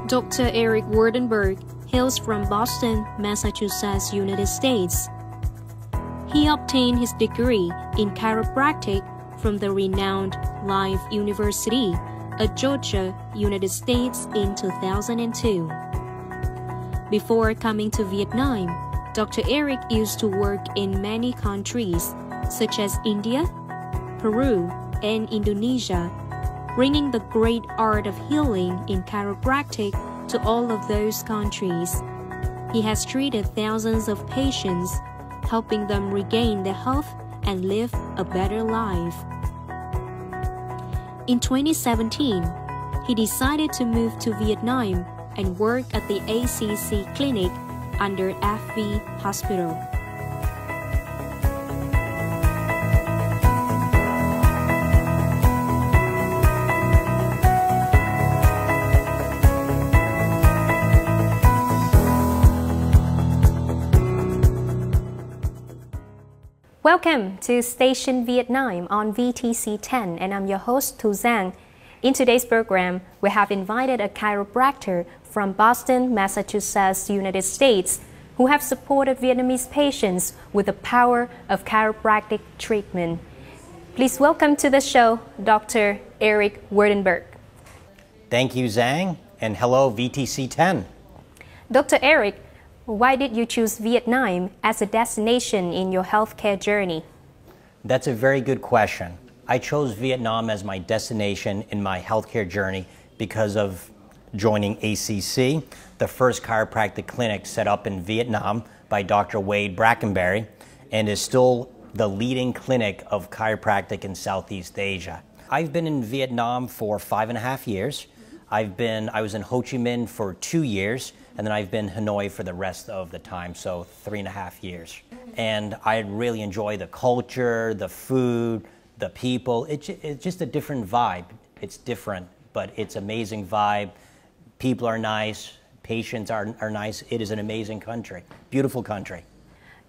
Dr. Erik Waardenburg hails from Boston, Massachusetts, United States. He obtained his degree in chiropractic from the renowned Life University of Georgia, United States in 2002. Before coming to Vietnam, Dr. Erik used to work in many countries such as India, Peru, and Indonesia, bringing the great art of healing in chiropractic to all of those countries. He has treated thousands of patients, helping them regain their health and live a better life. In 2017, he decided to move to Vietnam and work at the ACC clinic under FV Hospital. Welcome to Station Vietnam on VTC 10, and I'm your host, Thu Giang. In today's program, we have invited a chiropractor from Boston, Massachusetts, United States, who have supported Vietnamese patients with the power of chiropractic treatment. Please welcome to the show, Dr. Erik Waardenburg. Thank you, Zhang, and hello, VTC 10. Dr. Erik, why did you choose Vietnam as a destination in your healthcare journey? That's a very good question. I chose Vietnam as my destination in my healthcare journey because of joining ACC, the first chiropractic clinic set up in Vietnam by Dr. Wade Brackenberry, and is still the leading clinic of chiropractic in Southeast Asia. I've been in Vietnam for 5.5 years. I was in Ho Chi Minh for 2 years, and then I've been in Hanoi for the rest of the time, so 3.5 years. And I really enjoy the culture, the food, the people. It's just a different vibe. It's different, but it's amazing vibe. People are nice, patients are nice. It is an amazing country, beautiful country.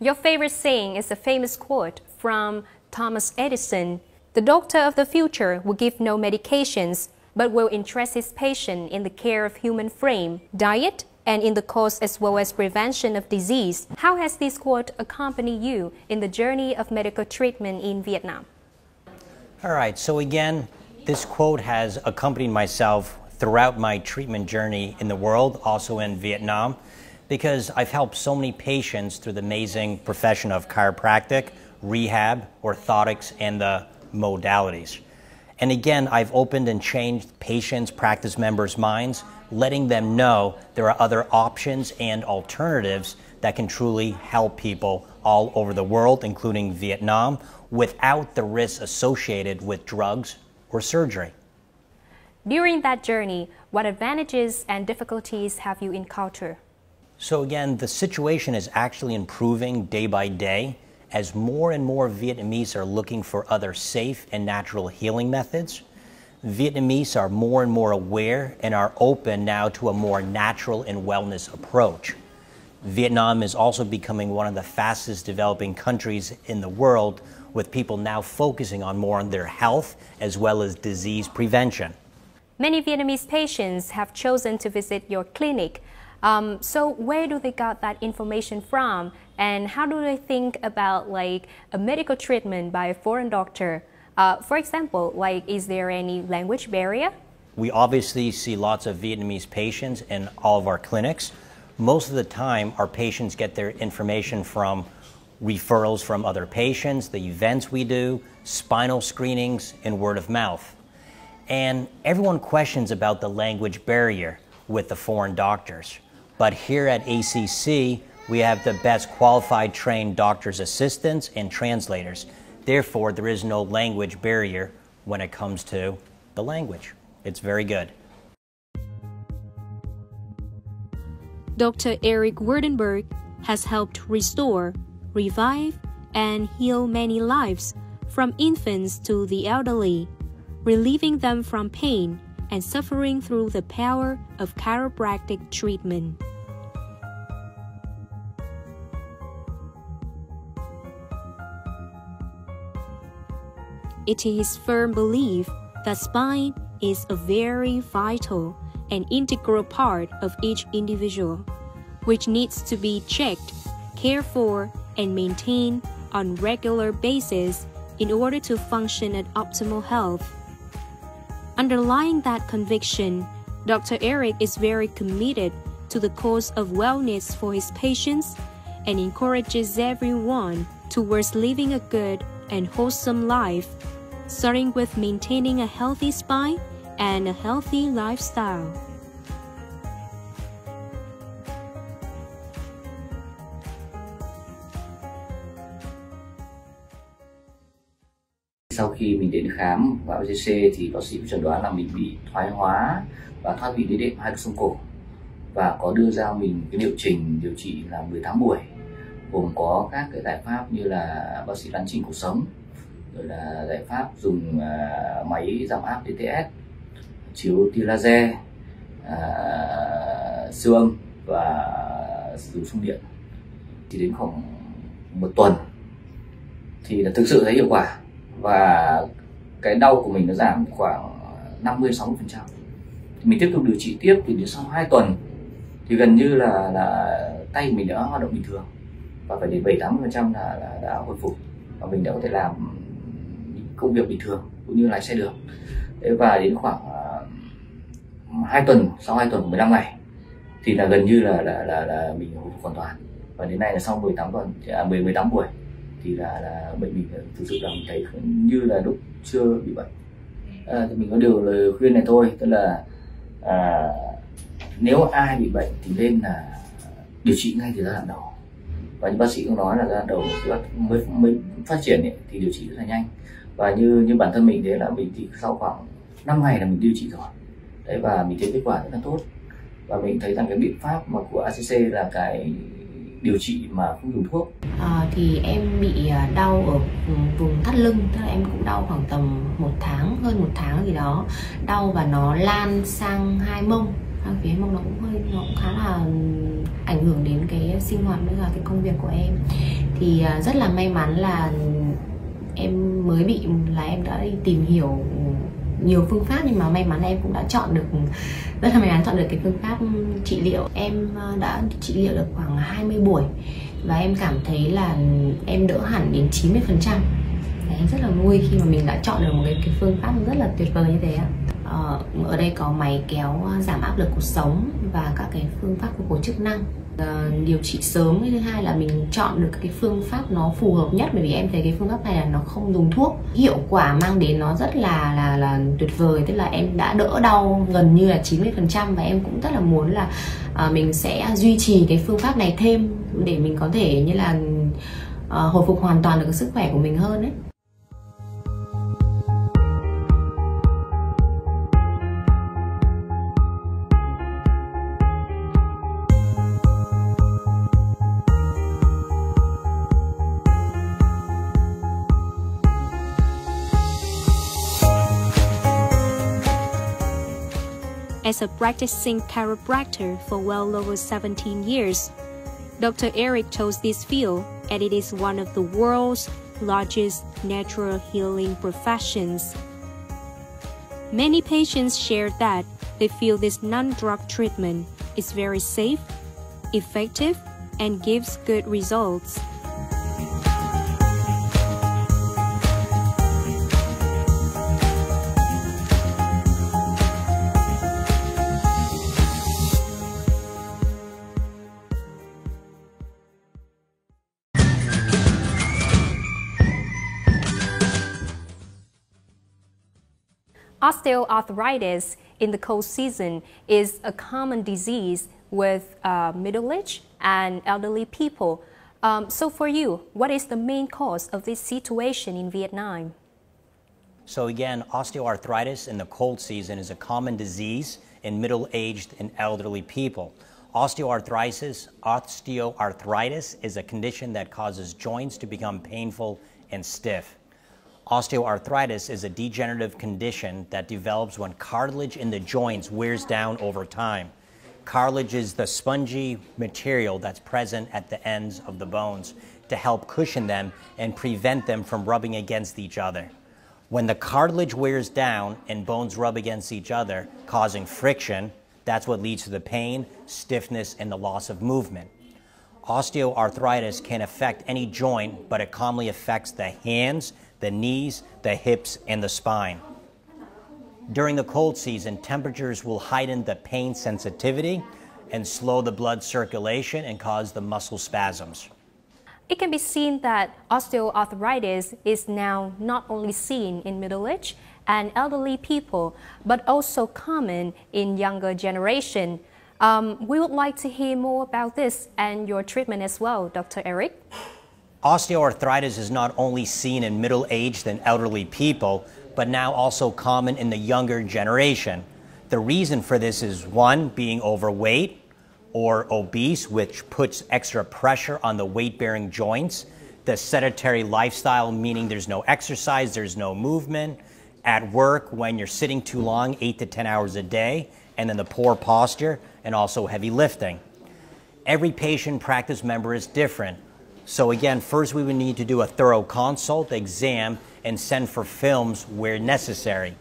Your favorite saying is a famous quote from Thomas Edison. The doctor of the future will give no medications, but will interest his patient in the care of human frame, diet, and in the cause as well as prevention of disease. How has this quote accompanied you in the journey of medical treatment in Vietnam? All right, so again, this quote has accompanied myself throughout my treatment journey in the world, also in Vietnam, because I've helped so many patients through the amazing profession of chiropractic, rehab, orthotics, and the modalities. And again, I've opened and changed patients, practice members' minds, letting them know there are other options and alternatives that can truly help people all over the world, including Vietnam, without the risks associated with drugs or surgery. During that journey, what advantages and difficulties have you encountered? So again, the situation is actually improving day by day as more and more Vietnamese are looking for other safe and natural healing methods. Vietnamese are more and more aware and are open now to a more natural and wellness approach. Vietnam is also becoming one of the fastest developing countries in the world, with people now focusing on more on their health as well as disease prevention. Many Vietnamese patients have chosen to visit your clinic. So where do they get that information from? And how do they think about like a medical treatment by a foreign doctor? For example, like, is there any language barrier? We obviously see lots of Vietnamese patients in all of our clinics. Most of the time, our patients get their information from referrals from other patients, the events we do, spinal screenings, and word of mouth. And everyone questions about the language barrier with the foreign doctors. But here at ACC, we have the best qualified trained doctor's assistants and translators. Therefore, there is no language barrier when it comes to the language. It's very good. Dr. Erik Waardenburg has helped restore, revive, and heal many lives, from infants to the elderly, relieving them from pain and suffering through the power of chiropractic treatment. It is his firm belief that spine is a very vital an integral part of each individual, which needs to be checked, cared for, and maintained on regular basis in order to function at optimal health. Underlying that conviction, Dr. Erik is very committed to the cause of wellness for his patients and encourages everyone towards living a good and wholesome life, starting with maintaining a healthy spine and a healthy lifestyle. Sau khi mình đến khám vào ACC thì bác sĩ chẩn đoán là mình bị thoái hóa và thoát vị đế đệm hai xương cổ, và có đưa ra mình cái liệu trình điều trị là 18 buổi, gồm có các cái giải pháp như là bác sĩ lăn chỉnh cuộc sống, rồi là giải pháp dùng máy giảm áp DTS, chiếu tia laser, siêu âm và sử dụng xung điện. Thì đến khoảng một tuần thì là thực sự thấy hiệu quả, và cái đau của mình nó giảm khoảng 50-60%. Mình tiếp tục điều trị tiếp thì đến sau 2 tuần thì gần như là tay mình đã hoạt động bình thường, và phải đến 7-80% là đã hồi phục, và mình đã có thể làm công việc bình thường cũng như lái xe được. Thế và đến khoảng 2 tuần, sau 2 tuần 15 ngày thì là gần như là mình hồi phục hoàn toàn, và đến nay là sau 18 buổi thì là bệnh mình thực sự là mình thấy như là lúc chưa bị bệnh. Thì mình có điều lời khuyên này thôi, tức là nếu ai bị bệnh thì nên là điều trị ngay từ giai đoạn đầu, và như bác sĩ cũng nói là giai đoạn đầu mới phát triển ấy, thì điều trị rất là nhanh. Và như bản thân mình thế là mình thì sau khoảng 5 ngày là mình điều trị rồi đấy, và mình thấy kết quả rất là tốt, và mình thấy rằng cái biện pháp mà của ACC là cái điều trị mà không dùng thuốc. Thì em bị đau ở vùng thắt lưng, tức là em cũng đau khoảng tầm 1 tháng, hơn 1 tháng gì đó, đau và nó lan sang hai mông. Phía mông nó cũng khá là ảnh hưởng đến cái sinh hoạt với cả cái công việc của em. Thì rất là may mắn là em mới bị là em đã đi tìm hiểu nhiều phương pháp, nhưng mà may mắn là em cũng đã chọn được, rất là may mắn chọn được cái phương pháp trị liệu. Em đã trị liệu được khoảng 20 buổi và em cảm thấy là em đỡ hẳn đến 90%. Em rất là vui khi mà mình đã chọn được một cái phương pháp rất là tuyệt vời như thế ạ. Ở đây có máy kéo giảm áp lực cuộc sống và các cái phương pháp phục hồi chức năng. Điều trị sớm, cái thứ hai là mình chọn được cái phương pháp nó phù hợp nhất, bởi vì em thấy cái phương pháp này là nó không dùng thuốc, hiệu quả mang đến nó rất là tuyệt vời, tức là em đã đỡ đau gần như là 90%, và em cũng rất là muốn là mình sẽ duy trì cái phương pháp này thêm để mình có thể như là hồi phục hoàn toàn được cái sức khỏe của mình hơn ấy. As a practicing chiropractor for well over 17 years, Dr. Erik chose this field as it is one of the world's largest natural healing professions. Many patients share that they feel this non-drug treatment is very safe, effective, and gives good results. Osteoarthritis in the cold season is a common disease with middle-aged and elderly people. So for you, what is the main cause of this situation in Vietnam? So again, osteoarthritis in the cold season is a common disease in middle-aged and elderly people. Osteoarthritis is a condition that causes joints to become painful and stiff. Osteoarthritis is a degenerative condition that develops when cartilage in the joints wears down over time. Cartilage is the spongy material that's present at the ends of the bones to help cushion them and prevent them from rubbing against each other. When the cartilage wears down and bones rub against each other, causing friction, That's what leads to the pain, stiffness, and the loss of movement. Osteoarthritis can affect any joint, but it commonly affects the hands, the knees, the hips, and the spine. During the cold season, temperatures will heighten the pain sensitivity and slow the blood circulation and cause the muscle spasms. It can be seen that osteoarthritis is now not only seen in middle-aged and elderly people, but also common in younger generation. We would like to hear more about this and your treatment as well, Dr. Erik. Osteoarthritis is not only seen in middle-aged and elderly people, but now also common in the younger generation. The reason for this is, one, being overweight or obese, which puts extra pressure on the weight-bearing joints. The sedentary lifestyle, meaning there's no exercise, there's no movement. At work, when you're sitting too long, 8 to 10 hours a day, and then the poor posture, and also heavy lifting. Every patient practice member is different. So again, first we would need to do a thorough consult, exam, and send for films where necessary.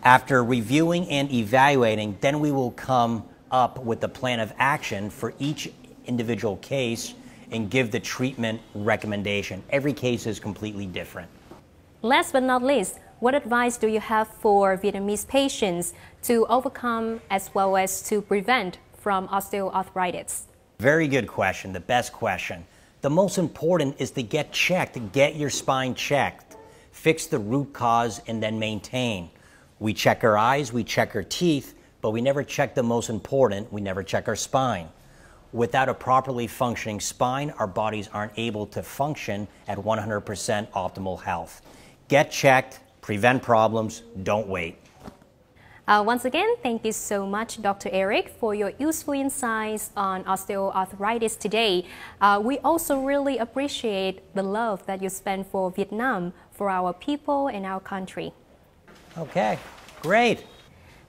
After reviewing and evaluating, then we will come up with a plan of action for each individual case and give the treatment recommendation. Every case is completely different. Last but not least, what advice do you have for Vietnamese patients to overcome as well as to prevent from osteoarthritis? Very good question, the best question. The most important is to get checked, get your spine checked, fix the root cause, and then maintain. We check our eyes, we check our teeth, but we never check the most important, we never check our spine. Without a properly functioning spine, our bodies aren't able to function at 100% optimal health. Get checked, prevent problems, don't wait. Once again, thank you so much, Dr. Erik, for your useful insights on osteoarthritis today. We also really appreciate the love that you spend for Vietnam, for our people and our country. Okay, great.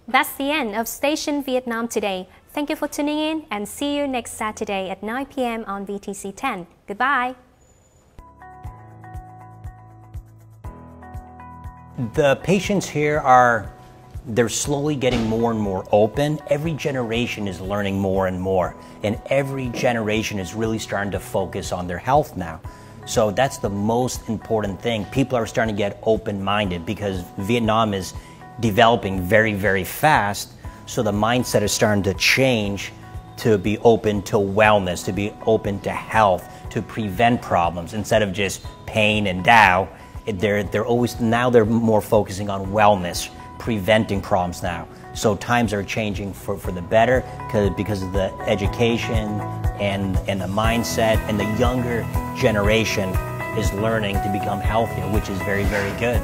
That's the end of Station Vietnam today. Thank you for tuning in and see you next Saturday at 9 p.m. on VTC 10. Goodbye. The patients here they're slowly getting more and more open. Every generation is learning more and more, and every generation is really starting to focus on their health now. So that's the most important thing. People are starting to get open-minded because Vietnam is developing very, very fast. So the mindset is starting to change to be open to wellness, to be open to health, to prevent problems instead of just pain and Tao. They're more focusing on wellness, preventing problems now. So times are changing for the better because of the education and the mindset, and the younger generation is learning to become healthier, which is very, very good.